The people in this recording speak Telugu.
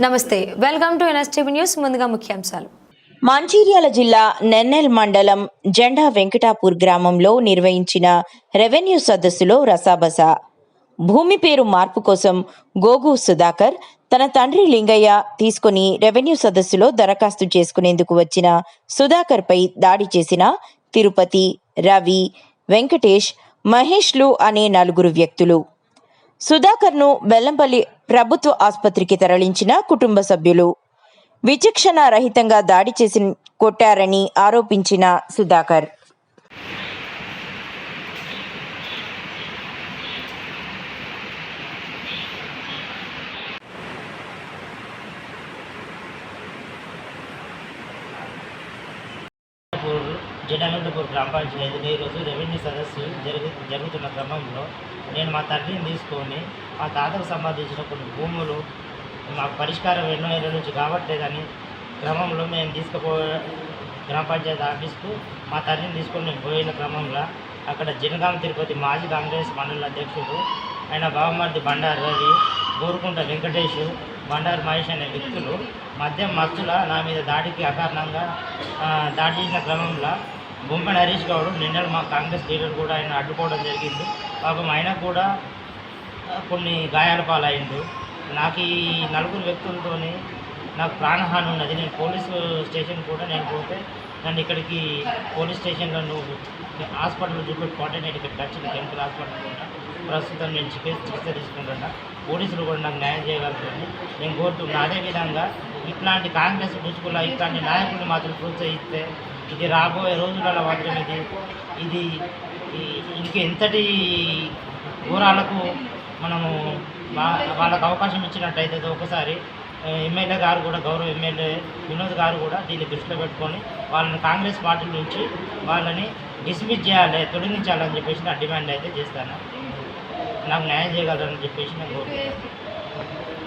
నమస్తే, వెల్కమ్ టు ఎన్ఎస్టీవీ న్యూస్. ముందుగా ముఖ్యాంశాలు. మంచిర్యాల జిల్లా నెన్నెల్ మండలం జెండా వెంకటాపూర్ గ్రామంలో నిర్వహించిన రెవెన్యూ సదస్సులో రసాబస. భూమి పేరు మార్పు కోసం గోగు సుధాకర్ తన తండ్రి లింగయ్య తీసుకుని రెవెన్యూ సదస్సులో దరఖాస్తు చేసుకునేందుకు వచ్చిన సుధాకర్పై దాడి చేసిన తిరుపతి, రవి, వెంకటేష్, మహేష్లు అనే నలుగురు వ్యక్తులు. సుధాకర్ను బెల్లంపల్లి ప్రభుత్వ ఆసుపత్రికి తరలించిన కుటుంబ సభ్యులు విచక్షణ రహితంగా దాడి చేసి కొట్టారని ఆరోపించిన సుధాకర్ జెండానందపూర్ గ్రామ పంచాయతీలో ఈరోజు రెవెన్యూ సదస్సు జరుగుతున్న క్రమంలో నేను మా తండ్రిని తీసుకొని మా తాతకు సంబంధించిన కొన్ని భూములు మాకు పరిష్కారం ఎన్నో ఏళ్ళ నుంచి కావట్లేదని క్రమంలో మేము గ్రామ పంచాయతీ ఆఫీస్కు మా తండ్రిని తీసుకొని మేము పోయిన క్రమంలో అక్కడ జనగామ తిరుపతి మాజీ కాంగ్రెస్ మండల అధ్యక్షుడు ఆయన బావమర్ది బండారు రవి, గోరుకుంట వెంకటేష్, బండారు మహేష్ అనే వ్యక్తులు మధ్యల నా మీద దాడికి అకారణంగా దాడి చేసిన క్రమంలో బొమ్మడి హరీష్ గౌడ్ నిన్న మా కాంగ్రెస్ లీడర్ కూడా ఆయన అడ్డుకోవడం జరిగింది. పాపం ఆయన కూడా కొన్ని గాయాల పాలైండు. నాకు ఈ నలుగురు వ్యక్తులతో నాకు ప్రాణహాని ఉన్నది. నేను పోలీసు స్టేషన్ కూడా నేను పోతే నన్ను ఇక్కడికి పోలీస్ స్టేషన్లో నువ్వు హాస్పిటల్ చూపెట్టుకుంటే నేను ఇక్కడికి వచ్చిన కెమికల్ హాస్పిటల్ కూడా ప్రస్తుతం నేను చికిత్స తీసుకుంటున్నా. పోలీసులు కూడా నాకు న్యాయం చేయగలుగుతుంది నేను కోరుతున్నా. అదేవిధంగా ఇట్లాంటి కాంగ్రెస్ ముసుగుల ఇట్లాంటి నాయకులు మాత్రం ప్రోత్సహిస్తే ఇది రాబోయే రోజులలో మాత్రం ఇది ఇంకెంతటి ఘోరాలకు మనము వాళ్ళకు అవకాశం ఇచ్చినట్టయితే ఒకసారి ఎమ్మెల్యే గారు కూడా గౌరవ ఎమ్మెల్యే వినోద్ గారు కూడా దీన్ని దృష్టిలో పెట్టుకొని వాళ్ళని కాంగ్రెస్ పార్టీ నుంచి వాళ్ళని డిస్మిస్ చేయాలి, తొలగించాలని చెప్పేసి నా డిమాండ్ అయితే చేస్తాను. నాకు న్యాయం చేయగలరని చెప్పేసి నేను కోరుకుంటున్నాను.